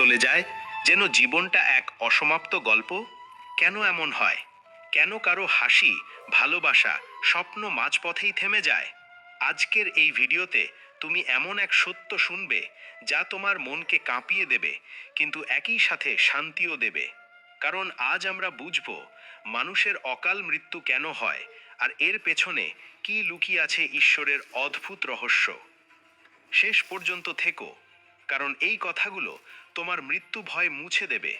চলে যায়, যেন জীবনটা এক অসমাপ্ত গল্প। কেন এমন হয়? কেন কারো হাসি, ভালোবাসা, স্বপ্ন মাঝপথেই থেমে যায়? আজকের এই ভিডিওতে তুমি এমন এক সত্য শুনবে যা তোমার মনকে কাঁপিয়ে দেবে, কিন্তু একই সাথে শান্তিও দেবে। কারণ আজ আমরা বুঝব মানুষের অকাল মৃত্যু কেন হয়, আর এর পেছনে কি লুকিয়ে আছে ঈশ্বরের অদ্ভুত রহস্য। শেষ পর্যন্ত থেকো, কারণ এই কথাগুলো তোমার মৃত্যু ভয় মুছে দেবে,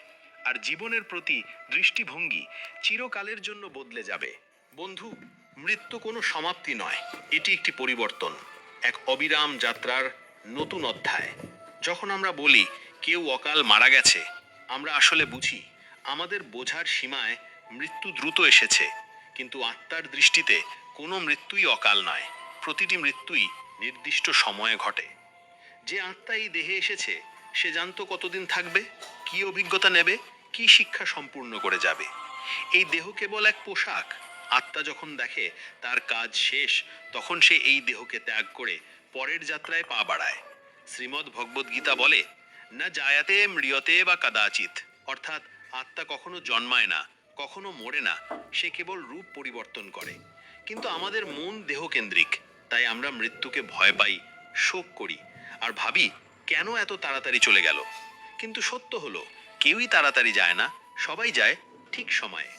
আর জীবনের প্রতি দৃষ্টিভঙ্গি চিরকালের জন্য বদলে যাবে। বন্ধু, মৃত্যু কোনো সমাপ্তি নয়, এটি একটি পরিবর্তন, এক অবিরাম যাত্রার নতুন অধ্যায়। যখন আমরা বলি কেউ অকাল মারা গেছে, আমরা আসলে বুঝি আমাদের বোঝার সীমায় মৃত্যু দ্রুত এসেছে। কিন্তু আত্মার দৃষ্টিতে কোনো মৃত্যুই অকাল নয়, প্রতিটি মৃত্যুই নির্দিষ্ট সময়ে ঘটে। যে আত্মা এই দেহে এসেছে, সে জানতো কতদিন থাকবে, কি অভিজ্ঞতা নেবে, কি শিক্ষা সম্পূর্ণ করে যাবে। এই দেহ কেবল এক পোশাক। আত্মা যখন দেখে তার কাজ শেষ, তখন সে এই দেহকে ত্যাগ করে পরের যাত্রায় পা বাড়ায়। শ্রীমদ্ ভগবদ্ গীতা বলে, না জায়াতে ম্রিয়তে বা কাদাচিৎ, অর্থাৎ আত্মা কখনো জন্মায় না, কখনো মরে না, সে কেবল রূপ পরিবর্তন করে। কিন্তু আমাদের মন দেহকেন্দ্রিক, তাই আমরা মৃত্যুকে ভয় পাই, শোক করি, আর ভাবি কেন এত তাড়াতাড়ি চলে গেল। কিন্তু সত্য হলো, কেউই তাড়াতাড়ি যায় না, সবাই যায় ঠিক সময়ে।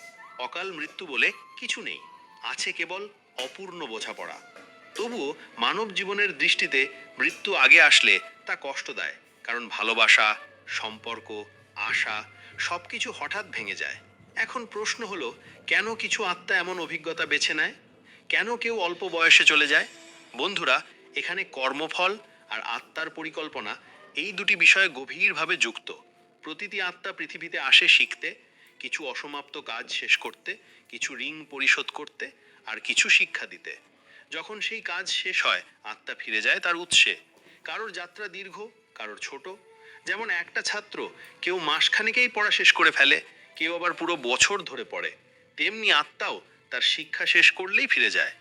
অকাল মৃত্যু বলে কিছু নেই, আছে কেবল অপূর্ণ বোঝাপড়া। তবুও মানব জীবনের দৃষ্টিতে মৃত্যু আগে আসলে তা কষ্ট দেয়, কারণ ভালোবাসা, সম্পর্ক, আশা সবকিছু হঠাৎ ভেঙে যায়। এখন প্রশ্ন হলো, কেন কিছু আত্মা এমন অভিজ্ঞতা বেছে নেয়? কেন কেউ অল্প বয়সে চলে যায়? বন্ধুরা, এখানে কর্মফল আর আত্মার পরিকল্পনা, এই দুটি বিষয়ে গভীরভাবে যুক্ত। প্রতিটি আত্মা পৃথিবীতে আসে শিখতে, কিছু অসমাপ্ত কাজ শেষ করতে, কিছু ঋণ পরিশোধ করতে, আর কিছু শিক্ষা দিতে। যখন সেই কাজ শেষ হয়, আত্মা ফিরে যায় তার উৎসে। কারোর যাত্রা দীর্ঘ, কারোর ছোট। যেমন একটা ছাত্র কেউ মাসখানেকেই পড়া শেষ করে ফেলে, কেউ আবার পুরো বছর ধরে পড়ে। তেমনি আত্মাও তার শিক্ষা শেষ করলেই ফিরে যায়।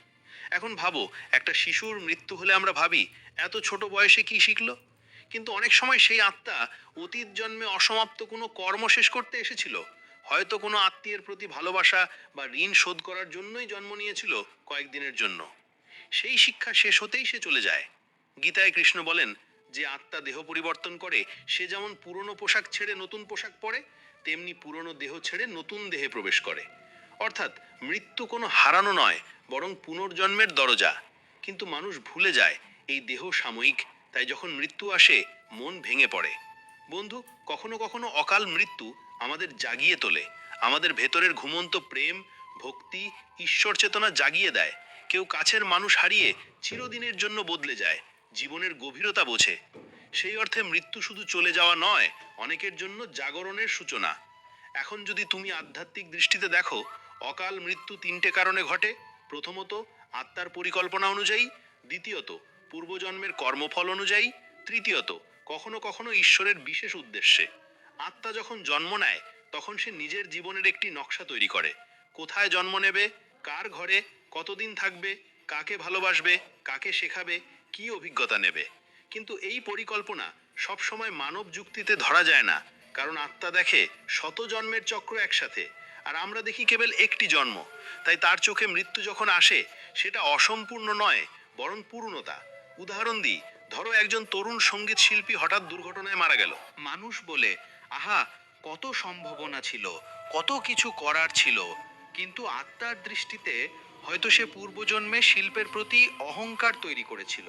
এখন ভাবো, একটা শিশুর মৃত্যু হলে আমরা ভাবি এত ছোট বয়সে কি শিখলো। কিন্তু অনেক সময় সেই আত্মা অতীত জন্মে অসমাপ্ত কোনো কর্ম শেষ করতে এসেছিল। হয়তো কোনো আত্মীয়ের প্রতি ভালোবাসা বা ঋণ শোধ করার জন্যই জন্ম নিয়েছিল কয়েকদিনের জন্য। সেই শিক্ষা শেষ হতেই সে চলে যায়। গীতায় কৃষ্ণ বলেন, যে আত্মা দেহ পরিবর্তন করে, সে যেমন পুরনো পোশাক ছেড়ে নতুন পোশাক পরে, তেমনি পুরনো দেহ ছেড়ে নতুন দেহে প্রবেশ করে। অর্থাৎ মৃত্যু কোনো হারানো নয়, বরং পুনর্জন্মের দরজা। কিন্তু মানুষ ভুলে যায় এই দেহ সাময়িক, তাই যখন মৃত্যু আসে মন ভেঙে পড়ে। বন্ধু, কখনো কখনো অকাল মৃত্যু আমাদের জাগিয়ে তোলে, আমাদের ভেতরের ঘুমন্ত প্রেম, ভক্তি, ঈশ্বর চেতনা জাগিয়ে দেয়। কেউ কাছের মানুষ হারিয়ে চিরদিনের জন্য বদলে যায়, জীবনের গভীরতা বোঝে। সেই অর্থে মৃত্যু শুধু চলে যাওয়া নয়, অনেকের জন্য জাগরণের সূচনা। এখন যদি তুমি আধ্যাত্মিক দৃষ্টিতে দেখো, অকাল মৃত্যু তিনটে কারণে ঘটে। প্রথমত, আত্মার পরিকল্পনা অনুযায়ী। দ্বিতীয়ত, পূর্বজন্মের কর্মফল অনুযায়ী। তৃতীয়ত, কখনো কখনো ঈশ্বরের বিশেষ উদ্দেশ্যে। আত্মা যখন জন্ম নেয়, তখন সে নিজের জীবনের একটি নকশা তৈরি করে। কোথায় জন্ম নেবে, কার ঘরে কতদিন থাকবে, কাকে ভালোবাসবে, কাকে শেখাবে, কি অভিজ্ঞতা নেবে। কিন্তু এই পরিকল্পনা সবসময় মানব যুক্তিতে ধরা যায় না, কারণ আত্মা দেখে শত জন্মের চক্র একসাথে, আর আমরা দেখি কেবল একটি জন্ম। তাই তার চোখে মৃত্যু যখন আসে, সেটা অসম্পূর্ণ নয়, বরং পূর্ণতা। উদাহরণ দিই, ধরো একজন তরুণ সঙ্গীত শিল্পী হঠাৎ দুর্ঘটনায় মারা গেল। মানুষ বলে, আহা, কত সম্ভাবনা ছিল, কত কিছু করার ছিল। কিন্তু আত্মার দৃষ্টিতে হয়তো সে পূর্বজন্মে শিল্পের প্রতি অহংকার তৈরি করেছিল।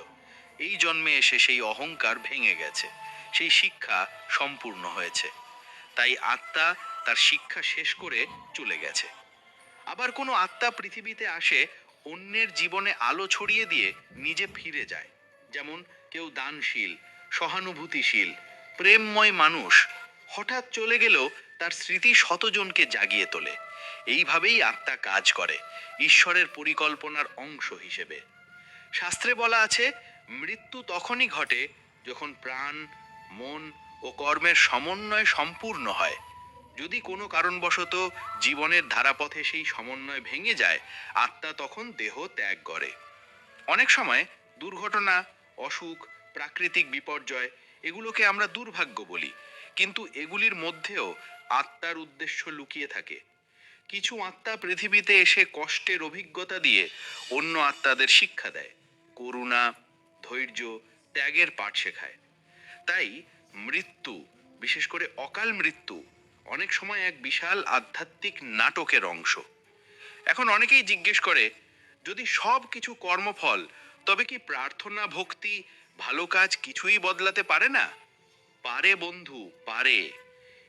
এই জন্মে এসে সেই অহংকার ভেঙে গেছে, সেই শিক্ষা সম্পূর্ণ হয়েছে। তাই আত্মা তার শিক্ষা শেষ করে চলে গেছে। আবার কোনো আত্মা পৃথিবীতে আসে অন্যের জীবনে আলো ছড়িয়ে দিয়ে নিজে ফিরে যায়। যেমন কেউ দানশীল, সহানুভূতিশীল, প্রেমময় মানুষ হঠাৎ চলে গেলেও তার স্মৃতি শতজনকে জাগিয়ে তোলে। এইভাবেই আত্মা কাজ করে, ঈশ্বরের পরিকল্পনার অংশ হিসেবে। শাস্ত্রে বলা আছে, মৃত্যু তখনই ঘটে যখন প্রাণ, মন ও কর্মের সমন্বয় সম্পূর্ণ হয়। যদি কোনো কারণবশত জীবনের ধারাপথে সেই সমন্বয় ভেঙে যায়, আত্মা তখন দেহ ত্যাগ করে। অনেক সময় দুর্ঘটনা, অসুখ, প্রাকৃতিক বিপর্যয়, এগুলোকে আমরা দুর্ভাগ্য বলি। কিন্তু এগুলির মধ্যেও আত্মার উদ্দেশ্য লুকিয়ে থাকে। কিছু আত্মা পৃথিবীতে এসে কষ্টের অভিজ্ঞতা দিয়ে অন্য আত্মাদের শিক্ষা দেয়, করুণা, ধৈর্য, ত্যাগের পাঠ শেখায়। তাই মৃত্যু, বিশেষ করে অকাল মৃত্যু, অনেক সময় এক বিশাল আধ্যাত্মিক নাটকের অংশ। এখন অনেকেই জিজ্ঞেস করে, যদি সব কিছু কর্মফল, তবে কি প্রার্থনা, ভক্তি, ভালো কাজ কিছুই বদলাতে পারে না? পারে বন্ধু, পারে।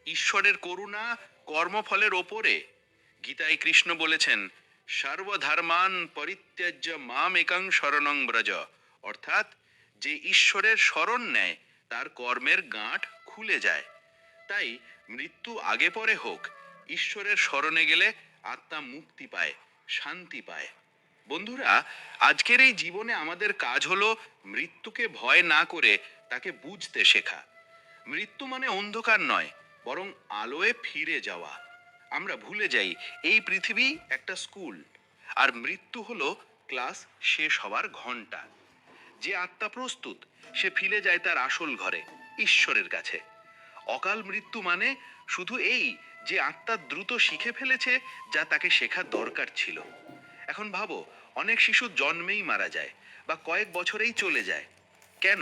ঈশ্বরের করুণা কর্মফলের ওপরে। গীতায় কৃষ্ণ বলেছেন, সর্বধর্মান পরিত্যাজ্য মাম একাং শরণং ব্রজ। অর্থাৎ যে ঈশ্বরের শরণ নেয় তার কর্মের গাঁট খুলে যায়। তাই মৃত্যু আগে পরে হোক, ঈশ্বরের শরণে গেলে আত্মা মুক্তি পায়, শান্তি পায়। বন্ধুরা, আজকের এই জীবনে আমাদের কাজ হলো মৃত্যুকে ভয় না করে তাকে বুঝতে শেখা। মৃত্যু মানে অন্ধকার নয়, বরং আলোয় ফিরে যাওয়া। আমরা ভুলে যাই এই পৃথিবী একটা স্কুল, আর মৃত্যু হলো ক্লাস শেষ হওয়ার ঘন্টা। যে আত্মা প্রস্তুত, সে ফিরে যায় তার আসল ঘরে, ঈশ্বরের কাছে। অকাল মৃত্যু মানে শুধু এই যে আত্মা দ্রুত শিখে ফেলেছে যা তাকে শেখার দরকার ছিল। এখন ভাবো, অনেক শিশু জন্মেই মারা যায় বা কয়েক বছরেই চলে যায়। কেন?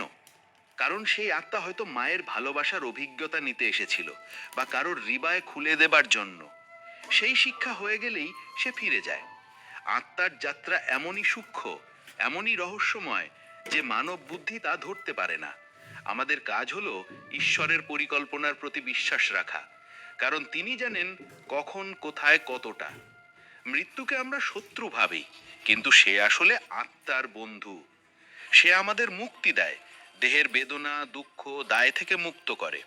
কারণ সেই আত্মা হয়তো মায়ের ভালোবাসার অভিজ্ঞতা নিতে এসেছিল, বা কারোর হৃদয় খুলে দেবার জন্য। সেই শিক্ষা হয়ে গেলেই সে ফিরে যায়। আত্মার যাত্রা এমনই সূক্ষ্ম, এমনই রহস্যময় যে মানব বুদ্ধি তা ধরতে পারে না। আমাদের কাজ হলো ঈশ্বরের পরিকল্পনার প্রতি বিশ্বাস রাখা, কারণ তিনি জানেন কখন, কোথায়, কতটা। মৃত্যুকে আমরা শত্রু ভাবি, কিন্তু সে আসলে আত্মার বন্ধু। সে আমাদের মুক্তি দেয়, দেহের বেদনা, দুঃখ, দায় থেকে মুক্ত করে।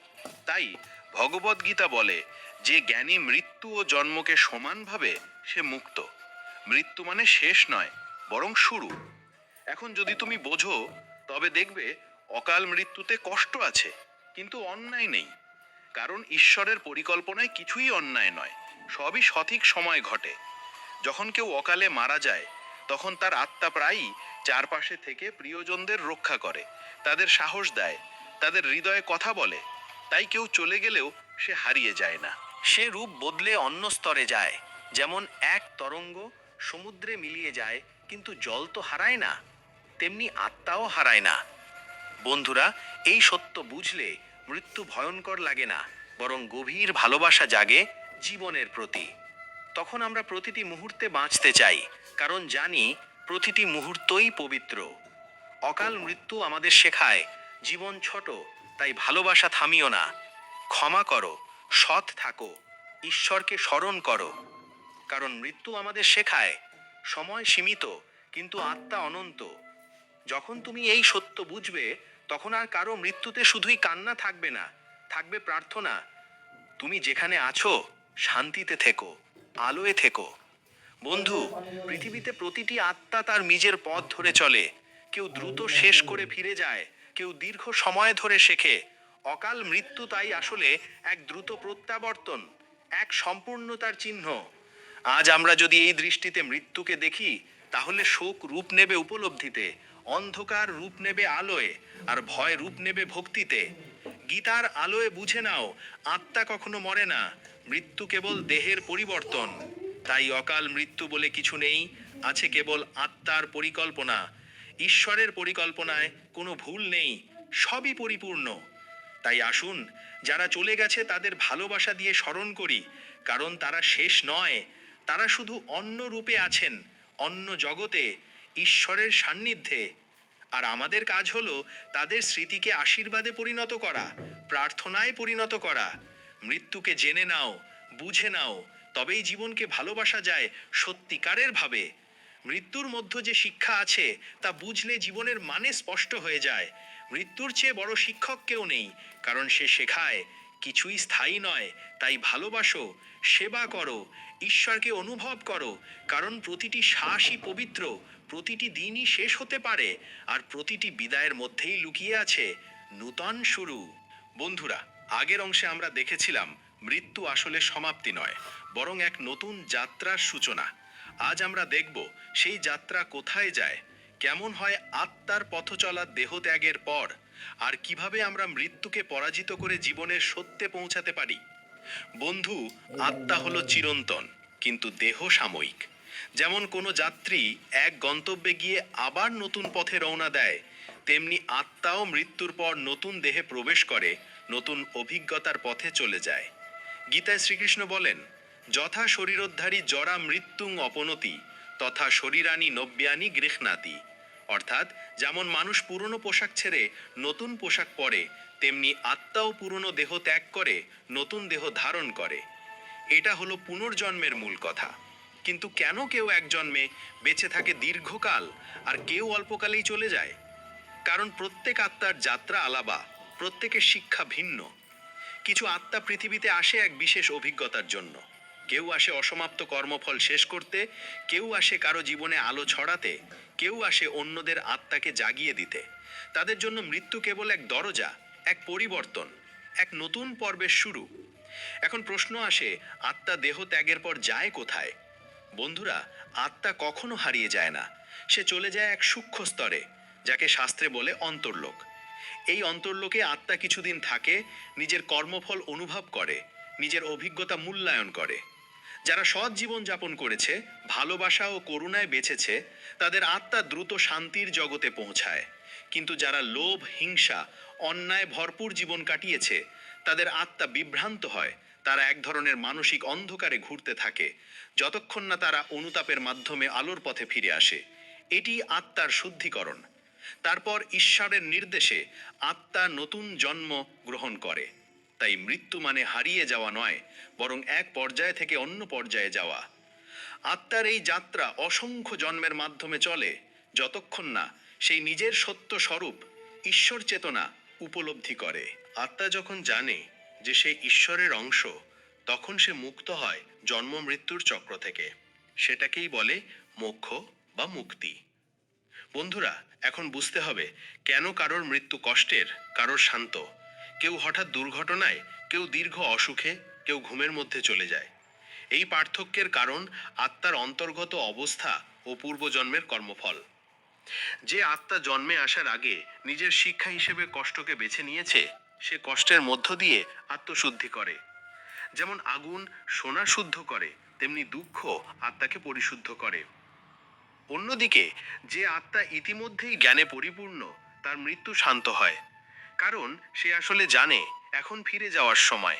তাই ভগবদ গীতা বলে, যে জ্ঞানী মৃত্যু ও জন্মকে সমান ভাবে, সে মুক্ত। মৃত্যু মানে শেষ নয়, বরং শুরু। এখন যদি তুমি বোঝো, তবে দেখবে অকাল মৃত্যুতে কষ্ট আছে, কিন্তু অন্যায় নেই। কারণ ঈশ্বরের পরিকল্পনায় কিছুই অন্যায় নয়, সবই সঠিক সময় ঘটে। যখন কেউ অকালে মারা যায়, তখন তার আত্মা প্রায়ই চারপাশে থেকে প্রিয়জনদের রক্ষা করে, তাদের সাহস দেয়, তাদের হৃদয়ে কথা বলে। তাই কেউ চলে গেলেও সে হারিয়ে যায় না, সে রূপ বদলে অন্য স্তরে যায়। যেমন এক তরঙ্গ সমুদ্রে মিলিয়ে যায়, কিন্তু জল তো হারায় না, তেমনি আত্মাও হারায় না। বন্ধুরা, এই সত্য বুঝলে মৃত্যু ভয়ঙ্কর লাগে না, বরং গভীর ভালোবাসা জাগে জীবনের প্রতি। তখন আমরা প্রতিটি মুহূর্তে বাঁচতে চাই, কারণ জানি প্রতিটি মুহূর্তই পবিত্র। অকাল মৃত্যু আমাদের শেখায়, জীবন ছোট, তাই ভালোবাসা থামিও না। ক্ষমা করো, সৎ থাকো, ঈশ্বরকে স্মরণ করো। কারণ মৃত্যু আমাদের শেখায়, সময় সীমিত, কিন্তু আত্মা অনন্ত। যখন তুমি এই সত্য বুঝবে, তখন আর কারো মৃত্যুতে শুধুই কান্না থাকবে না, থাকবে প্রার্থনা। তুমি যেখানে আছো, শান্তিতে থেকো, আলোয় থেকো। বন্ধু, পৃথিবীতে প্রতিটি আত্মা তার নিজের পথ ধরে চলে। কেউ দ্রুত শেষ করে ফিরে যায়, কেউ দীর্ঘ সময় ধরে শেখে। অকাল মৃত্যু তাই আসলে এক দ্রুত প্রত্যাবর্তন, এক সম্পূর্ণতার চিহ্ন। আজ আমরা যদি এই দৃষ্টিতে মৃত্যুকে দেখি, তাহলে শোক রূপ নেবে উপলব্ধিতে, অন্ধকার রূপ নেবে আলোয়, আর ভয় রূপ নেবে ভক্তিতে। গীতার আলোয় বুঝে নাও, আত্মা কখনো মরে না, মৃত্যু কেবল দেহের পরিবর্তন। তাই অকাল মৃত্যু বলে কিছু নেই, আছে কেবল আত্মার পরিকল্পনা। ঈশ্বরের পরিকল্পনায় কোনো ভুল নেই, সবই পরিপূর্ণ। তাই আসুন, যারা চলে গেছে তাদের ভালোবাসা দিয়ে স্মরণ করি, কারণ তারা শেষ নয়, তারা শুধু অন্য রূপে আছেন, অন্য জগতে, ঈশ্বরের সান্নিধ্যে। আর আমাদের কাজ হলো তাদের স্মৃতিকে আশীর্বাদে পরিণত করা, প্রার্থনায় পরিণত করা। মৃত্যুকে জেনে নাও, বুঝে নাও, তবেই জীবনকে ভালোবাসা যায় সত্যিকারের ভাবে। মৃত্যুর মধ্যে যে শিক্ষা আছে, তা বুঝলে জীবনের মানে স্পষ্ট হয়ে যায়। মৃত্যুর চেয়ে বড় শিক্ষক কেউ নেই, কারণ সে শেখায় কিছুই স্থায়ী নয়, তাই ভালোবাসো, সেবা করো, ঈশ্বরকে অনুভব করো, কারণ প্রতিটি শ্বাসই পবিত্র, প্রতিটি দিনই শেষ হতে পারে, আর প্রতিটি বিদায়ের মধ্যেই লুকিয়ে আছে নূতন শুরু। বন্ধুরা, আগের অংশে আমরা দেখেছিলাম মৃত্যু আসলে সমাপ্তি নয়, বরং এক নতুন যাত্রার সূচনা। আজ আমরা দেখব সেই যাত্রা কোথায় যায়, কেমন হয় আত্মার পথ চলা দেহত্যাগের পর, আর কিভাবে আমরা মৃত্যুকে পরাজিত করে জীবনের সত্যে পৌঁছাতে পারি। বন্ধু, আত্মা হলো চিরন্তন, কিন্তু দেহ সাময়িক। যেমন কোনো যাত্রী এক গন্তব্যে গিয়ে আবার নতুন পথে রওনা দেয়, তেমনি আত্মাও মৃত্যুর পর নতুন দেহে প্রবেশ করে, নতুন অভিজ্ঞতার পথে চলে যায়। গীতায় শ্রীকৃষ্ণ বলেন, যথা শরীরোদ্ধারী জরা মৃত্যুং অপনতি, তথা শরীরানি নব্যানি গৃহণাতি। অর্থাৎ যেমন মানুষ পুরনো পোশাক ছেড়ে নতুন পোশাক পরে, তেমনি আত্মাও পুরনো দেহ ত্যাগ করে নতুন দেহ ধারণ করে। এটা হলো পুনর্জন্মের মূল কথা। কিন্তু কেন কেউ এক জন্মে বেঁচে থাকে দীর্ঘকাল আর কেউ অল্পকালেই চলে যায়? কারণ প্রত্যেক আত্মার যাত্রা আলাদা, প্রত্যেকের শিক্ষা ভিন্ন। কিছু আত্মা পৃথিবীতে আসে এক বিশেষ অভিজ্ঞতার জন্য। কেউ আসে অসমাপ্ত কর্মফল শেষ করতে, কেউ আসে কারো জীবনে আলো ছড়াতে, কেউ আসে অন্যদের আত্মাকে জাগিয়ে দিতে। তাদের জন্য মৃত্যু কেবল এক দরজা, এক পরিবর্তন, এক নতুন পর্বের শুরু। এখন প্রশ্ন আসে, আত্মা দেহ ত্যাগের পর যায় কোথায়? বন্ধুরা, আত্মা কখনো হারিয়ে যায় না। সে চলে যায় এক সূক্ষ্ম স্তরে, যাকে শাস্ত্রে বলে অন্তর্লোক। এই অন্তর্লোকে আত্মা কিছুদিন থাকে, নিজের কর্মফল অনুভব করে, নিজের অভিজ্ঞতা মূল্যায়ন করে। যারা সৎ জীবন যাপন করেছে, ভালোবাসা ও করুণায় বেঁচেছে, তাদের আত্মা দ্রুত শান্তির জগতে পৌঁছায়। কিন্তু যারা লোভ, হিংসা, অন্যায় ভরপুর জীবন কাটিয়েছে, তাদের আত্মা বিভ্রান্ত হয়। তারা এক ধরনের মানসিক অন্ধকারে ঘুরতে থাকে, যতক্ষণ না তারা অনুতাপের মাধ্যমে আলোর পথে ফিরে আসে। এটি আত্মার শুদ্ধিকরণ। তারপর ঈশ্বরের নির্দেশে আত্মা নতুন জন্ম গ্রহণ করে। তাই মৃত্যু মানে হারিয়ে যাওয়া নয়, বরং এক পর্যায় থেকে অন্য পর্যায়ে যাওয়া। আত্মার এই যাত্রা অসংখ্য জন্মের মাধ্যমে চলে, যতক্ষণ না সেই নিজের সত্য স্বরূপ ঈশ্বর চেতনা উপলব্ধি করে। আত্মা যখন জানে যে সে ঈশ্বরের অংশ, তখন সে মুক্ত হয় জন্ম মৃত্যুর চক্র থেকে। সেটাকেই বলে মোক্ষ বা মুক্তি। বন্ধুরা, এখন বুঝতে হবে কেন কারোর মৃত্যু কষ্টের, কারোর শান্ত। কেউ হঠাৎ দুর্ঘটনায়, কেউ দীর্ঘ অসুখে, কেউ ঘুমের মধ্যে চলে যায়। এই পার্থক্যের কারণ আত্মার অন্তর্গত অবস্থা ও পূর্বজন্মের কর্মফল। যে আত্মা জন্মে আসার আগে নিজের শিক্ষা হিসেবে কষ্টকে বেছে নিয়েছে, সে কষ্টের মধ্য দিয়ে আত্মশুদ্ধি করে। যেমন আগুন সোনা শুদ্ধ করে, তেমনি দুঃখ আত্মাকে পরিশুদ্ধ করে। অন্যদিকে যে আত্মা ইতিমধ্যেই জ্ঞানে পরিপূর্ণ, তার মৃত্যু শান্ত হয়। কারণ সে আসলে জানে এখন ফিরে যাওয়ার সময়।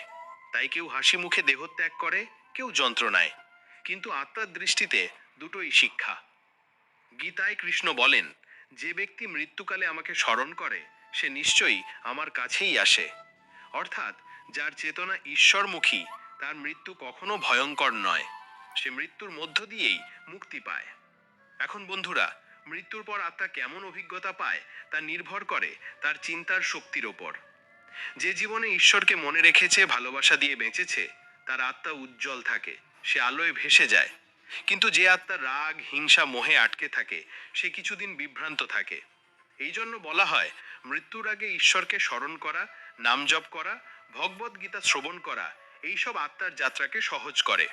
তাই কেউ হাসি মুখে দেহত্যাগ করে, কেউ যন্ত্রণায়। কিন্তু আত্মার দৃষ্টিতে দুটোই শিক্ষা। গীতায় কৃষ্ণ বলেন, যে ব্যক্তি মৃত্যুকালে আমাকে স্মরণ করে, সে নিশ্চয়ই আমার কাছেই আসে। অর্থাৎ যার চেতনা ঈশ্বরমুখী, তার মৃত্যু কখনো ভয়ঙ্কর নয়। সে মৃত্যুর মধ্য দিয়েই মুক্তি পায়। এখন বন্ধুরা, মৃত্যুর পর আত্মা কেমন অভিজ্ঞতা পায় তা নির্ভর করে তার চিন্তার শক্তির ওপর। যে জীবনে ঈশ্বরকে মনে রেখেছে, ভালোবাসা দিয়ে বেঁচেছে, তার আত্মা উজ্জ্বল থাকে, সে আলোয় ভেসে যায়। কিন্তু যে আত্মা রাগ, হিংসা, মোহে আটকে থাকে, সে কিছুদিন বিভ্রান্ত থাকে। এই জন্য বলা হয়, মৃত্যুর আগে ঈশ্বরকে স্মরণ করা, নাম জপ করা, ভগবদ গীতা শ্রবণ করা এইসব আত্মার যাত্রাকে সহজ করে।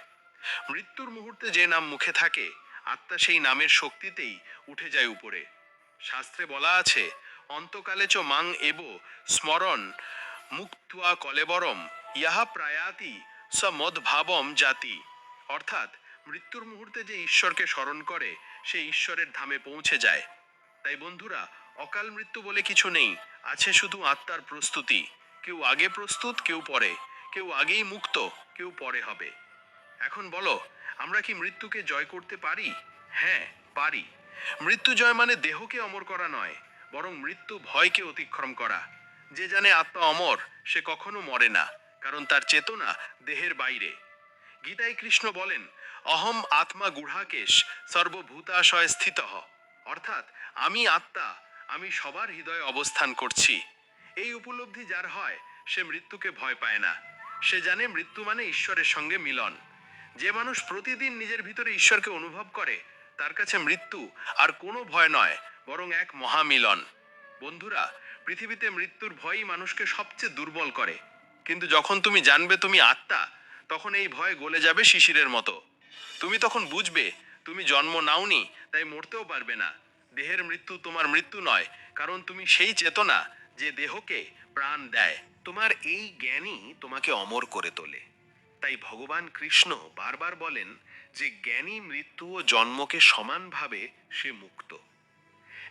মৃত্যুর মুহূর্তে যে নাম মুখে থাকে, আত্মা সেই নামের শক্তিতেই উঠে যায় উপরে। শাস্ত্রে বলা আছে, অন্তকালে চ মাং এব স্মরণ মুক্ত্বা কলেবরম ইহা প্রায়াতি স মদভাবম জাতি। অর্থাৎ মৃত্যুর মুহূর্তে যে ঈশ্বরকে স্মরণ করে, সে ঈশ্বরের ধামে পৌঁছে যায়। তাই বন্ধুরা, অকাল মৃত্যু বলে কিছু নেই, আছে শুধু আত্মার প্রস্তুতি। কেউ আগে প্রস্তুত, কেউ পরে। কেউ আগেই মুক্ত, কেউ পরে হবে। এখন বলো, আমরা কি মৃত্যুকে জয় করতে পারি? হ্যাঁ, পারি। মৃত্যু জয় মানে দেহকে অমর করা নয়, বরং মৃত্যু ভয়কে অতিক্রম করা। যে জানে আত্মা অমর, সে কখনো মরে না, কারণ তার চেতনা দেহের বাইরে। গীতায় কৃষ্ণ বলেন, অহম আত্মা গুঢ়াকেশ সর্বভূতাশয় স্থিতঃ। অর্থাৎ আমি আত্মা, আমি সবার হৃদয়ে অবস্থান করছি। এই উপলব্ধি যার হয়, সে মৃত্যুকে ভয় পায় না। সে জানে মৃত্যু মানে ঈশ্বরের সঙ্গে মিলন। যে মানুষ প্রতিদিন নিজের ভিতরে ঈশ্বরকে অনুভব করে, তার কাছে মৃত্যু আর কোনো ভয় নয়, বরং এক মহামিলন। বন্ধুরা, পৃথিবীতে মৃত্যুর ভয়ই মানুষকে সবচেয়ে দুর্বল করে। কিন্তু যখন তুমি জানবে তুমি আত্মা, তখন এই ভয় গলে যাবে শিশিরের মতো। তুমি তখন বুঝবে তুমি জন্ম নাওনি, তাই মরতেও পারবে না। দেহের মৃত্যু তোমার মৃত্যু নয়, কারণ তুমি সেই চেতনা যে দেহকে প্রাণ দেয়। তোমার এই জ্ঞানই তোমাকে অমর করে তোলে। তাই ভগবান কৃষ্ণ বারবার বলেন যে জ্ঞানী মৃত্যু ও জন্মকে সমানভাবে সে মুক্ত।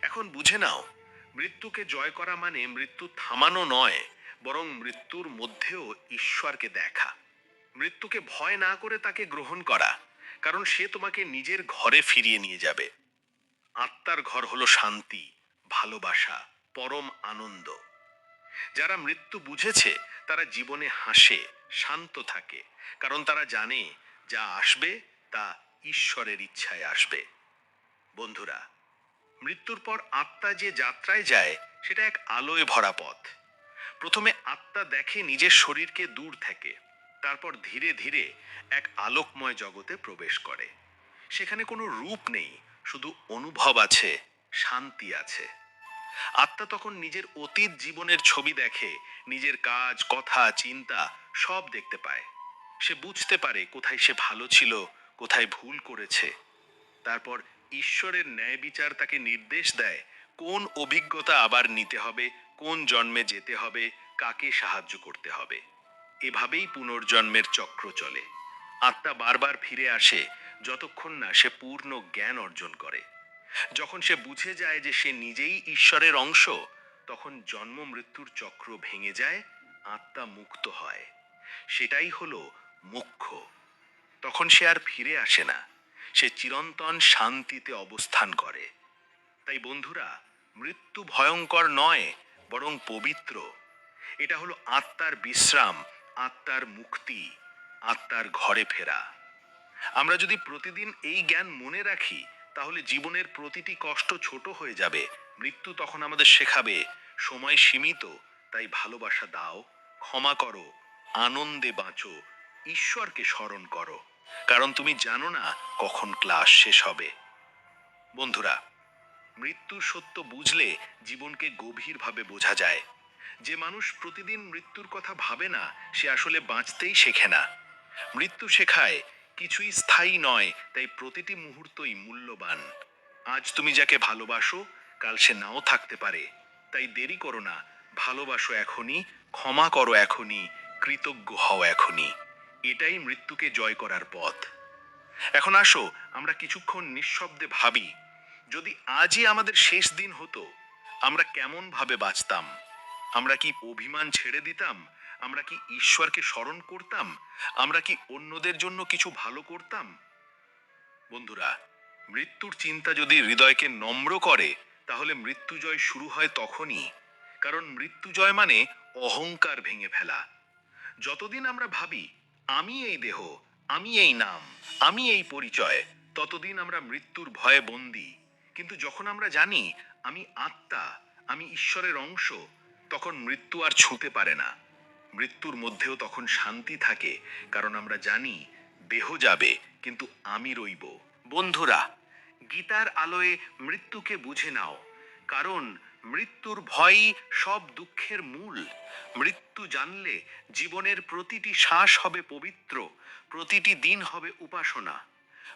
এখন বুঝে নাও, মৃত্যুকে জয় করা মানে মৃত্যু থামানো নয়, বরং মৃত্যুর মধ্যেও ঈশ্বরকে দেখা। মৃত্যুকে ভয় না করে তাকে গ্রহণ করা, কারণ সে তোমাকে নিজের ঘরে ফিরিয়ে নিয়ে যাবে। আত্মার ঘর হলো শান্তি, ভালোবাসা, পরম আনন্দ। যারা মৃত্যু বুঝেছে তারা জীবনে হাসে, শান্ত থাকে, কারণ তারা জানে যা আসবে তা ঈশ্বরের ইচ্ছায় আসবে। বন্ধুরা, মৃত্যুর পর আত্মা যে যাত্রায় যায় সেটা এক আলোয় ভরা পথ। প্রথমে আত্মা দেখে নিজের শরীরকে দূর থেকে, তারপর ধীরে ধীরে এক আলোকময় জগতে প্রবেশ করে। সেখানে কোনো রূপ নেই, শুধু অনুভব আছে, শান্তি আছে। আত্মা তখন নিজের অতীত জীবনের ছবি দেখে, নিজের কাজ, কথা, চিন্তা সব দেখতে পায়। সে বুঝতে পারে কোথায় সে ভালো ছিল, কোথায় ভুল করেছে। তারপর ঈশ্বরের ন্যায় বিচার তাকে নির্দেশ দেয় কোন অভিজ্ঞতা আবার নিতে হবে, কোন জন্মে যেতে হবে, কাকে সাহায্য করতে হবে। এভাবেই পুনর্জন্মের চক্র চলে। আত্মা বারবার ফিরে আসে যতক্ষণ না সে পূর্ণ জ্ঞান অর্জন করে। যখন সে বুঝে যায় যে সে নিজেই ঈশ্বরের অংশ, তখন জন্ম মৃত্যুর চক্র ভেঙে যায়, আত্মা মুক্ত হয়। সেটাই হলো মোক্ষ। তখন সে আর ফিরে আসে না, সে চিরন্তন শান্তিতে অবস্থান করে। তাই বন্ধুরা, মৃত্যু ভয়ঙ্কর নয়, বরং পবিত্র। এটা হলো আত্মার বিশ্রাম, আত্মার মুক্তি, আত্মার ঘরে ফেরা। আমরা যদি প্রতিদিন এই জ্ঞান মনে রাখি, তাহলে জীবনের প্রতিটি কষ্ট ছোট হয়ে যাবে। মৃত্যু তখন আমাদের শেখাবে সময় সীমিত, তাই ভালোবাসা দাও, ক্ষমা করো, আনন্দে বাঁচো, ঈশ্বরকে স্মরণ করো, কারণ তুমি জানো না কখন ক্লাস শেষ হবে। বন্ধুরা, মৃত্যুর সত্য বুঝলে জীবনকে গভীরভাবে বোঝা যায়। যে মানুষ প্রতিদিন মৃত্যুর কথা ভাবে না, সে আসলে বাঁচতেই শেখে না। মৃত্যু শেখায় কিছুই স্থায়ী নয়, তাই প্রতিটি মুহূর্তই মূল্যবান। আজ তুমি যাকে ভালোবাসো, কাল সে নাও থাকতে পারে। তাই দেরি করো না, ভালোবাসো এখনই, ক্ষমা করো এখনই, কৃতজ্ঞ হও এখনই। এটাই মৃত্যুকে জয় করার পথ। এখন আসো আমরা কিছুক্ষণ নিঃশব্দে ভাবি, যদি আজই আমাদের শেষ দিন হতো, আমরা কেমন ভাবে বাঁচতাম? আমরা কি অভিমান ছেড়ে দিতাম? আমরা কি ঈশ্বরকে স্মরণ করতাম? আমরা কি অন্যদের জন্য কিছু ভালো করতাম? বন্ধুরা, মৃত্যুর চিন্তা যদি হৃদয়কে নম্র করে, তাহলে মৃত্যুজয় শুরু হয় তখনই। কারণ মৃত্যুজয় মানে অহংকার ভেঙে ফেলা। যতদিন আমরা ভাবি আমি এই দেহ, আমি এই নাম, আমি এই পরিচয়, ততদিন আমরা মৃত্যুর ভয়ে বন্দী। কিন্তু যখন আমরা জানি আমি আত্মা, আমি ঈশ্বরের অংশ, তখন মৃত্যু আর ছুঁতে পারে না। মৃত্যুর মধ্যেও তখন শান্তি থাকে, কারণ আমরা জানি দেহ যাবে কিন্তু আমি রইব। বন্ধুরা, গীতার আলোয় মৃত্যুকে বুঝে নাও, কারণ মৃত্যুর ভয়ই সব দুঃখের মূল। মৃত্যু জানলে জীবনের প্রতিটি শ্বাস হবে পবিত্র, প্রতিটি দিন হবে উপাসনা।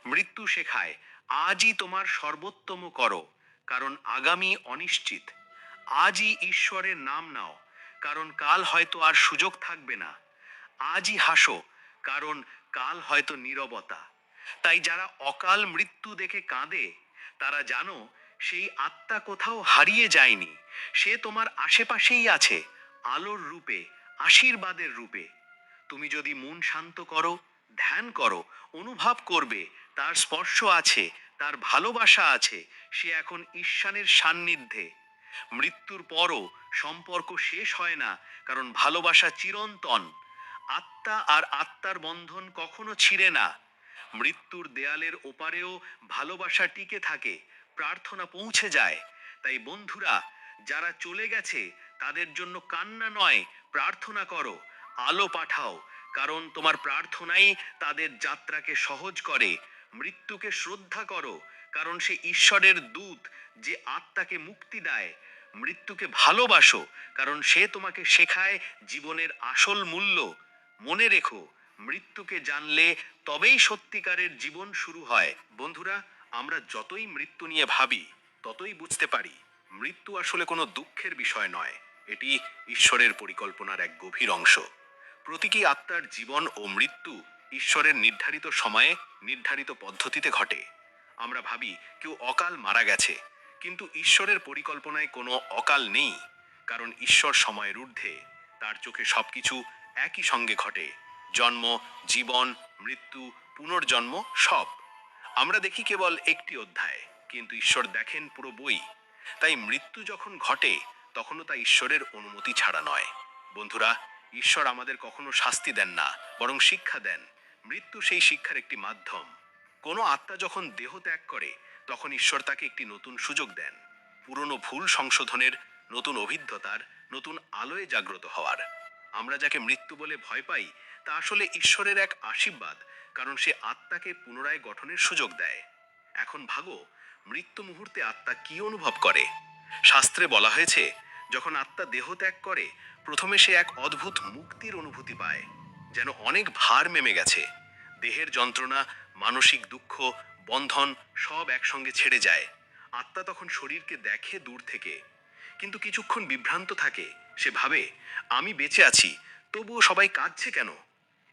মৃত্যু শেখায় আজই তোমার সর্বোত্তম করো, কারণ আগামী অনিশ্চিত। আজই ঈশ্বরের নাম নাও, কারণ কাল হয়তো আর সুযোগ থাকবে না। আজই হাসো, কারণ কাল হয়তো নীরবতা। তাই যারা অকাল মৃত্যু দেখে কাঁদে, তারা জানো সেই আত্মা কোথাও হারিয়ে যায়নি। সে তোমার আশেপাশেই আছে, আলোর রূপে, আশীর্বাদের রূপে। তুমি যদি মন শান্ত করো, ধ্যান করো, অনুভব করবে তার স্পর্শ আছে, তার ভালোবাসা আছে। সে এখন ঈশ্বরের সান্নিধ্যে। মৃত্যুর পরও সম্পর্ক শেষ হয় না, কারণ ভালোবাসা চিরন্তন। আত্মা আর আত্মার বন্ধন কখনো ছিঁড়ে না। মৃত্যুর দেয়ালের ওপারেও ভালোবাসা টিকে থাকে, প্রার্থনা পৌঁছে যায়। তাই বন্ধুরা, যারা চলে গেছে তাদের জন্য কান্না নয়, প্রার্থনা করো, আলো পাঠাও, কারণ তোমার প্রার্থনাই তাদের যাত্রাকে সহজ করে। মৃত্যুকে শ্রদ্ধা করো, কারণ সে ঈশ্বরের দূত যে আত্মাকে মুক্তি দেয়। মৃত্যুকে ভালোবাসো, কারণ সে তোমাকে শেখায় জীবনের আসল মূল্য। মনে রেখো, মৃত্যুকে জানলে তবেই সত্যিকারের জীবন শুরু হয়। বন্ধুরা, আমরা যতই মৃত্যু নিয়ে ভাবি, ততই বুঝতে পারি মৃত্যু আসলে কোনো দুঃখের বিষয় নয়, এটি ঈশ্বরের পরিকল্পনার এক গভীর অংশ। প্রতীকী আত্মার জীবন ও মৃত্যু ঈশ্বরের নির্ধারিত সময়ে নির্ধারিত পদ্ধতিতে ঘটে। আমরা ভাবি কেউ অকাল মারা গেছে, কিন্তু ঈশ্বরের পরিকল্পনায় কোনো অকাল নেই, কারণ ঈশ্বর সময়ের ঊর্ধ্বে। তার চোখে সবকিছু একই সঙ্গে ঘটে, জন্ম, জীবন, মৃত্যু, পুনর্জন্ম, সব। আমরা দেখি কেবল একটি অধ্যায়, কিন্তু ঈশ্বর দেখেন পুরো বই। তাই মৃত্যু যখন ঘটে, তখনও তা ঈশ্বরের অনুমতি ছাড়া নয়। বন্ধুরা, ঈশ্বর আমাদের কখনো শাস্তি দেন না, বরং শিক্ষা দেন। মৃত্যু সেই শিক্ষার একটি মাধ্যম। কোনো আত্মা যখন দেহ ত্যাগ করে, তখন ঈশ্বর তাকে একটি নতুন সুযোগ দেন, পুরনো ভুল সংশোধনের, নতুন অভিজ্ঞতার, নতুন আলোয় জাগ্রত হওয়ার। আমরা যাকে মৃত্যু বলে ভয় পাই, তা আসলে ঈশ্বরের এক আশীর্বাদ, কারণ সে আত্মাকে পুনরায় গঠনের সুযোগ দেয়। এখন ভাবো, মৃত্যু মুহূর্তে আত্মা কি অনুভব করে। শাস্ত্রে বলা হয়েছে, যখন আত্মা দেহ ত্যাগ করে, প্রথমে সে এক অদ্ভুত মুক্তির অনুভূতি পায়, যেন অনেক ভার নেমে গেছে। দেহের যন্ত্রণা, মানসিক দুঃখ, বন্ধন সব একসঙ্গে ছেড়ে যায়। আত্মা তখন শরীরকে দেখে দূর থেকে, কিন্তু কিছুক্ষণ বিভ্রান্ত থাকে। সে ভাবে, আমি বেঁচে আছি, তবুও সবাই কাঁদছে কেন।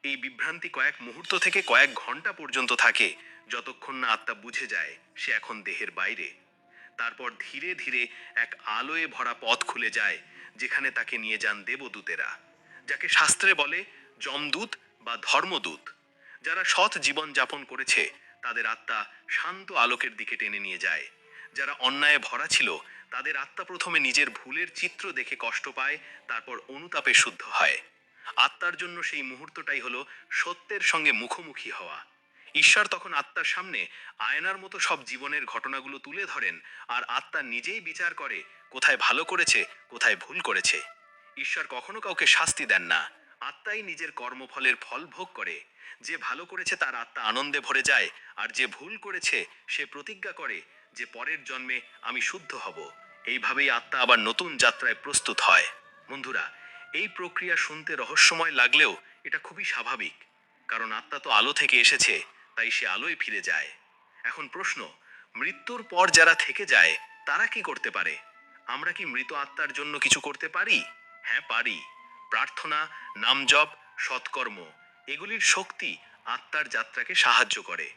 এই বিভ্রান্তি কয়েক মুহূর্ত থেকে কয়েক ঘন্টা পর্যন্ত থাকে, যতক্ষণ না আত্মা বুঝে যায় সে এখন দেহের বাইরে। তারপর ধীরে ধীরে এক আলোয় ভরা পথ খুলে যায়, যেখানে তাকে নিয়ে যান দেবদূতেরা, যাকে শাস্ত্রে বলে যমদূত বা ধর্মদূত। যারা সৎ জীবন যাপন করেছে, তাদের আত্মা শান্ত আলোকের দিকে টেনে নিয়ে যায়। যারা অন্যায়ে ভরা ছিল, তাদের আত্মা প্রথমে নিজের ভুলের চিত্র দেখে কষ্ট পায়, তারপর অনুতাপে শুদ্ধ হয়। আত্মার জন্য সেই মুহূর্তটাই হলো সত্যের সঙ্গে মুখোমুখি হওয়া। ঈশ্বর তখন আত্মার সামনে আয়নার মতো সব জীবনের ঘটনাগুলো তুলে ধরেন, আর আত্মা নিজেই বিচার করে কোথায় ভালো করেছে, কোথায় ভুল করেছে। ঈশ্বর কখনো কাউকে শাস্তি দেন না, আত্মাই নিজের কর্মফলের ফল ভোগ করে। যে ভালো করেছে তার আত্মা আনন্দে ভরে যায়, আর যে ভুল করেছে সে প্রতিজ্ঞা করে যে পরের জন্মে আমি শুদ্ধ হব। এইভাবেই আত্মা আবার নতুন যাত্রায় প্রস্তুত হয়। বন্ধুরা, এই প্রক্রিয়া শুনতে রহস্যময় লাগলেও এটা খুবই স্বাভাবিক, কারণ আত্মা তো আলো থেকে এসেছে, তাই সে আলোয় ফিরে যায়। এখন প্রশ্ন, মৃত্যুর পর যারা থেকে যায় তারা কি করতে পারে? আমরা কি মৃত আত্মার জন্য কিছু করতে পারি? হ্যাঁ, পারি। প্রার্থনা, নামজপ, সৎকর্ম, এগুলির শক্তি আত্মার যাত্রাকে সাহায্য করে।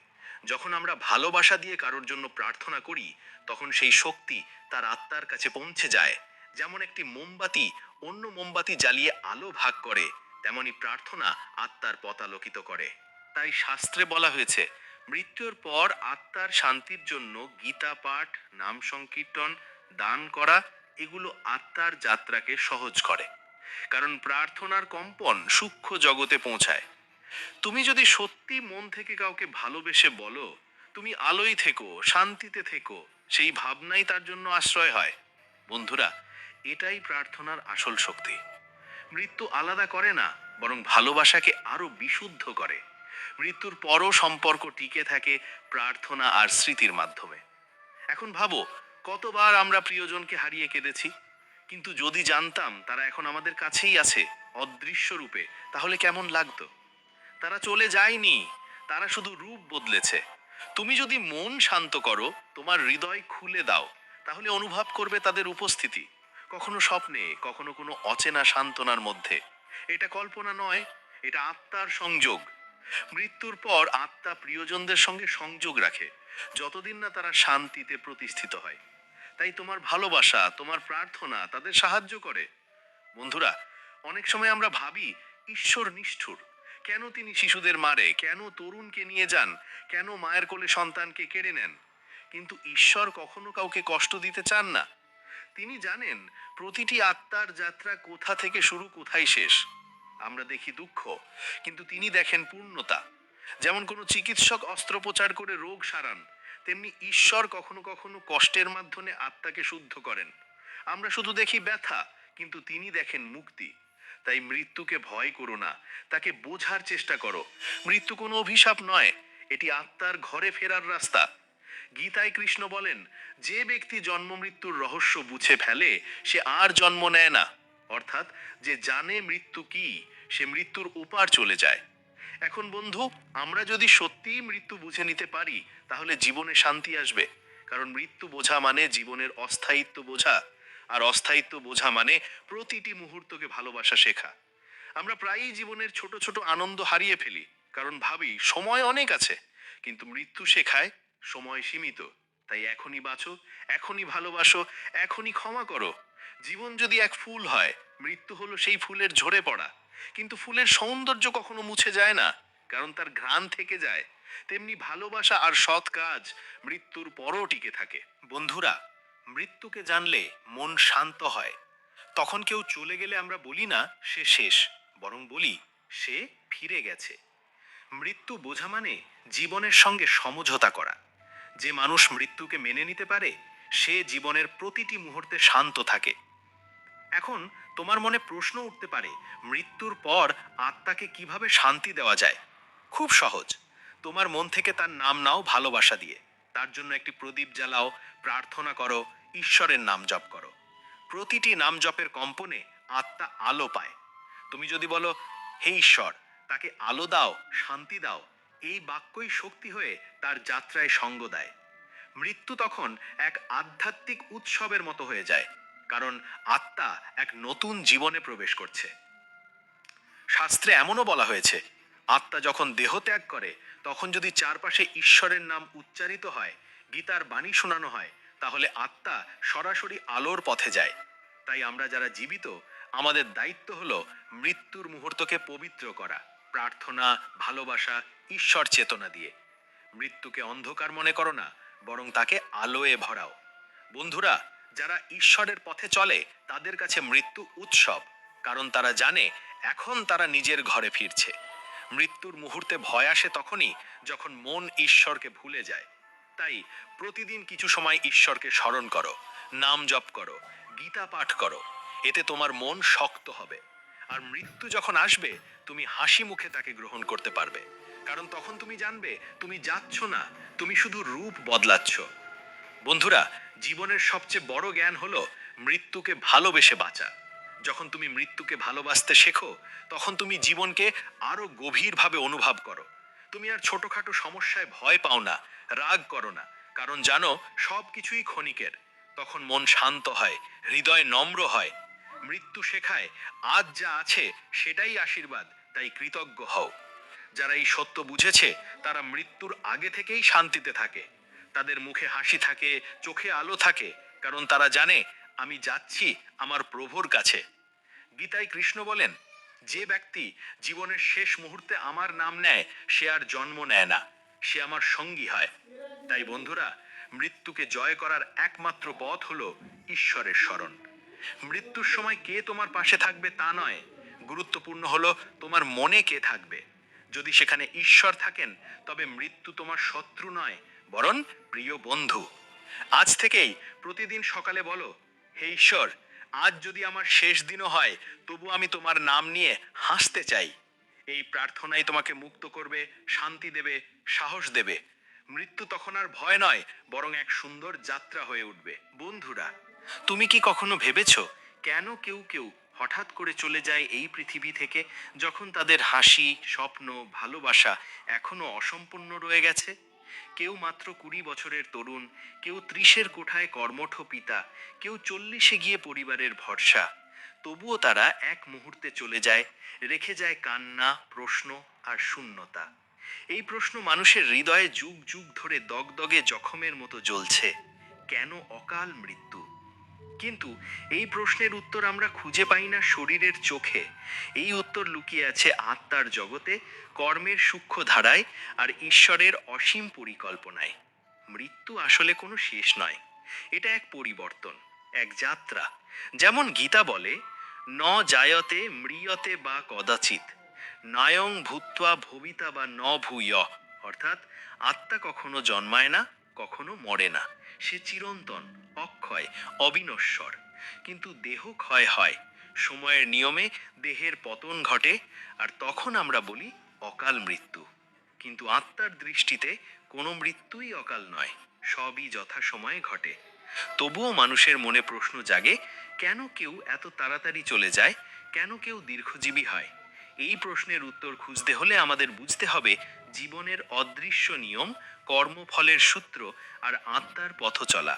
যখন আমরা ভালোবাসা দিয়ে কারোর জন্য প্রার্থনা করি, তখন সেই শক্তি তার আত্মার কাছে পৌঁছে যায়। যেমন একটি মোমবাতি অন্য মোমবাতি জ্বালিয়ে আলো ভাগ করে, তেমনি প্রার্থনা আত্মার পথ আলোকিত করে। তাই শাস্ত্রে বলা হয়েছে, মৃত্যুর পর আত্মার শান্তির জন্য গীতা পাঠ, নাম সংকীর্তন, দান করা, এগুলো আত্মার যাত্রাকে সহজ করে। কারণ প্রার্থনার কম্পন সূক্ষ্ম জগতে পৌঁছায়। তুমি যদি সত্যি মন থেকে কাউকে ভালোবেসে বলো, তুমি আলোয় থেকো, শান্তিতে থেকো, সেই ভাবনাই তার জন্য আশ্রয় হয়। বন্ধুরা, এটাই প্রার্থনার আসল শক্তি। মৃত্যু আলাদা করে না, বরং ভালোবাসাকে আরো বিশুদ্ধ করে। মৃত্যুর পরও সম্পর্ক টিকে থাকে প্রার্থনা আর স্মৃতির মাধ্যমে। এখন ভাবো, কতবার আমরা প্রিয়জনকে হারিয়ে কেঁদেছি, কিন্তু যদি জানতাম তারা এখন আমাদের কাছেই আছে, অদৃশ্য রূপে, তাহলে কেমন লাগতো? তারা চলে যায়নি, তারা শুধু রূপ বদলেছে। তুমি যদি মন শান্ত করো, তোমার হৃদয় খুলে দাও, তাহলে অনুভব করবে তাদের উপস্থিতি, কখনো স্বপ্নে, কখনো কোনো অচেনা সান্ত্বনার মধ্যে। এটা কল্পনা নয়, এটা আত্মার সংযোগ। মৃত্যুর পর আত্মা প্রিয়জনদের সঙ্গে সংযোগ রাখে, যতদিন না তারা শান্তিতে প্রতিষ্ঠিত হয়। তাই তোমার ভালোবাসা, তোমার প্রার্থনা তাদের সাহায্য করে। বন্ধুরা, অনেক সময় আমরা ভাবি ঈশ্বর নিষ্ঠুর, কেন তিনি শিশুদের মারে, কেন তরুণকে নিয়ে যান, কেন মায়ের কোলে সন্তানকে কেড়ে নেন। কিন্তু ঈশ্বর কখনো কাউকে কষ্ট দিতে চান না। তিনি জানেন প্রতিটি আত্মার যাত্রা কোথা থেকে শুরু, কোথায় শেষ। আমরা দেখি দুঃখ, কিন্তু তিনি দেখেন পূর্ণতা। যেমন কোনো চিকিৎসক অস্ত্রোপচার করে রোগ সারান, তেমনি ঈশ্বর কখনো কখনো কষ্টের মাধ্যমে আত্মাকে শুদ্ধ করেন। আমরা শুধু দেখি ব্যথা, কিন্তু তিনি দেখেন মুক্তি। তাই মৃত্যুকে ভয় করো না, তাকে বোঝার চেষ্টা করো। মৃত্যু কোনো অভিশাপ নয়, এটি আত্মার ঘরে ফেরার রাস্তা। গীতায় কৃষ্ণ বলেন, যে ব্যক্তি জন্ম মৃত্যুর রহস্য বুঝে ফেলে সে আর জন্ম নেয় না। অর্থাৎ যে জানে মৃত্যু কি, সে মৃত্যুর ওপার চলে যায়। এখন বন্ধু, আমরা যদি সত্যিই মৃত্যু বুঝে নিতে পারি, তাহলে জীবনে শান্তি আসবে। কারণ মৃত্যু বোঝা মানে জীবনের অস্থায়িত্ব বোঝা। আর অস্থায়িত্ব বোঝা মানে প্রতিটি মুহূর্তকে ভালোবাসা শেখা। আমরা প্রায়ই জীবনের ছোট ছোট আনন্দ হারিয়ে ফেলি, কারণ ভাবি সময় অনেক আছে। কিন্তু মৃত্যু শেখায় সময় সীমিত। তাই এখনই বাঁচো, এখনই ভালোবাসো, এখনই ক্ষমা করো। জীবন যদি এক ফুল হয়, মৃত্যু হলো সেই ফুলের ঝরে পড়া। কিন্তু ফুলের সৌন্দর্য কখনো মুছে যায় না, কারণ তার ঘ্রাণ থেকে যায়। তেমনি ভালোবাসা আর সৎ কাজ মৃত্যুর পরও টিকে থাকে। বন্ধুরা, মৃত্যুকে জানলে মন শান্ত হয়। তখন কেউ চলে গেলে আমরা বলি না সে শেষ, বরং বলি সে ফিরে গেছে। মৃত্যু বোঝা মানে জীবনের সঙ্গে সমঝোতা করা। যে মানুষ মৃত্যুকে মেনে নিতে পারে, সে জীবনের প্রতিটি মুহূর্তে শান্ত থাকে। এখন তোমার মনে প্রশ্ন উঠতে পারে, মৃত্যুর পর আত্মাকে কিভাবে শান্তি দেওয়া যায়? খুব সহজ। তোমার মন থেকে তার নাম নাও ভালোবাসা দিয়ে। তার জন্য একটি প্রদীপ জ্বালাও, প্রার্থনা করো, ঈশ্বরের নাম জপ করো। প্রতিটি নাম জপের কম্পনে আত্মা আলো পায়। তুমি যদি বলো, হে ঈশ্বর, তাকে আলো দাও, শান্তি দাও, এই বাক্যই শক্তি হয়ে তার যাত্রায় সঙ্গ দেয়। মৃত্যু তখন এক আধ্যাত্মিক উৎসবের মতো হয়ে যায়, কারণ আত্মা এক নতুন জীবনে প্রবেশ করছে। শাস্ত্রে এমনও বলা হয়েছে, আত্মা যখন দেহ ত্যাগ করে, তখন যদি চারপাশে ঈশ্বরের নাম উচ্চারিত হয়, গীতার বাণী শোনানো হয়, তাহলে আত্মা সরাসরি আলোর পথে যায়। তাই আমরা যারা জীবিত, আমাদের দায়িত্ব হলো মৃত্যুর মুহূর্তকে পবিত্র করা, প্রার্থনা, ভালোবাসা, ঈশ্বর চেতনা দিয়ে। মৃত্যুকে অন্ধকার মনে করো না, বরং তাকে আলোয় ভরাও। বন্ধুরা, যারা ঈশ্বরের পথে চলে, তাদের কাছে মৃত্যু উৎসব, কারণ তারা জানে এখন তারা নিজের ঘরে ফিরছে। মৃত্যুর মুহূর্তে ভয় আসে তখনই, যখন মন ঈশ্বরকে ভুলে যায়। তাই প্রতিদিন কিছু সময় ঈশ্বরকে স্মরণ করো, নাম জপ করো, গীতা পাঠ করো। এতে তোমার মন শক্ত হবে। আর মৃত্যু যখন আসবে, তুমি হাসি মুখে তাকে গ্রহণ করতে পারবে, কারণ তখন তুমি জানবে তুমি যাচ্ছ না, তুমি শুধু রূপ বদলাচ্ছ। বন্ধুরা, জীবনের সবচেয়ে বড় জ্ঞান হলো মৃত্যুকে ভালোবেসে বাঁচা। যখন তুমি মৃত্যুকে ভালোবাসতে শেখো, তখন তুমি জীবনকে আরো গভীরভাবে অনুভব করো। তুমি আর ছোটখাটো সমস্যায় ভয় পাও না, রাগ করো না, কারণ জানো সব কিছুই ক্ষণিকের। তখন মন শান্ত হয়, হৃদয় নম্র হয়। মৃত্যু শেখায় আজ যা আছে সেটাই আশীর্বাদ, তাই কৃতজ্ঞ হও। যারা এই সত্য বুঝেছে, তারা মৃত্যুর আগে থেকেই শান্তিতে থাকে। তাদের মুখে হাসি থাকে, চোখে আলো থাকে, কারণ তারা জানে আমি যাচ্ছি আমার প্রভুর কাছে। গীতায় কৃষ্ণ বলেন, যে ব্যক্তি জীবনের শেষ মুহূর্তে আমার নাম নেয়, সে আর জন্ম নেয় না, সে আমার সঙ্গী হয়। তাই বন্ধুরা, মৃত্যুকে জয় করার একমাত্র পথ হলো ঈশ্বরের স্মরণ। মৃত্যুর সময় কে তোমার পাশে থাকবে তা নয়, গুরুত্বপূর্ণ হলো তোমার মনে কে থাকবে। যদি সেখানে ঈশ্বর থাকেন, তবে মৃত্যু তোমার শত্রু নয়, বরং প্রিয় বন্ধু। আজ থেকেই প্রতিদিন সকালে বলো, হে ঈশ্বর, আজ যদি আমার শেষ দিনও হয়, তবু আমি তোমার নাম নিয়ে হাসতে চাই। এই প্রার্থনাই তোমাকে মুক্ত করবে, শান্তি দেবে, সাহস দেবে। মৃত্যু তখন আর ভয় নয়, বরং এক সুন্দর যাত্রা হয়ে উঠবে। বন্ধুরা, তুমি কি কখনো ভেবেছো কেন কেউ কেউ হঠাৎ করে চলে যায় এই পৃথিবী থেকে, যখন তাদের হাসি, স্বপ্ন, ভালোবাসা এখনো অসম্পূর্ণ রয়ে গেছে? কেউ মাত্র 20 বছরের তরুণ, কেউ 30-এর কোঠায় কর্মঠ পিতা, কেউ 40-এ গিয়ে পরিবারের ভরসা। তবুও তারা এক মুহূর্তে চলে যায়, রেখে যায় কান্না, প্রশ্ন আর শূন্যতা। এই প্রশ্ন মানুষের হৃদয়ে যুগ যুগ ধরে দগদগে জখমের মতো জ্বলছে। কেন অকাল মৃত্যু? কিন্তু এই প্রশ্নের উত্তর আমরা খুঁজে পাই না শরীরের চোখে। এই উত্তর লুকিয়ে আছে আত্মার জগতে, কর্মের সূক্ষ্ম ধারায় আর ঈশ্বরের অসীম পরিকল্পনায়। মৃত্যু আসলে কোনো শেষ নয়, এটা এক পরিবর্তন, এক যাত্রা। যেমন গীতা বলে, ন জায়তে ম্রিয়তে বা কদাচিৎ, নায়ং ভূত্বা ভবিতা বা ন ভূয়। অর্থাৎ আত্মা কখনো জন্মায় না, কখনো মরে না। সে চিরন্তন, অক্ষয়, অবিনশ্বর। কিন্তু দেহ ক্ষয় হয়, সময়ের নিয়মে দেহের পতন ঘটে, আর তখন আমরা বলি অকাল মৃত্যু। কিন্তু আত্মার দৃষ্টিতে কোনো মৃত্যুই অকাল নয়, সবই যথাসময়ে ঘটে। তবুও মানুষের মনে প্রশ্ন জাগে, কেন কেউ এত তাড়াতাড়ি চলে যায়, কেন কেউ দীর্ঘজীবী হয়? এই প্রশ্নের উত্তর খুঁজতে হলে আমাদের বুঝতে হবে জীবনের অদৃশ্য নিয়ম, কর্মফলের সূত্র আর আত্মার পথ চলা।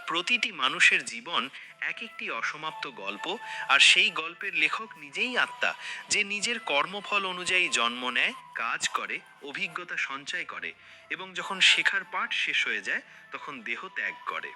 প্রতিটি মানুষের জীবন এক একটি অসমাপ্ত গল্প, আর সেই গল্পের লেখক নিজেই আত্মা, যে নিজের কর্মফল অনুযায়ী জন্ম নেয়, কাজ করে, অভিজ্ঞতা সঞ্চয় করে এবং যখন শেখার পাঠ শেষ হয়ে যায় তখন দেহ ত্যাগ করে।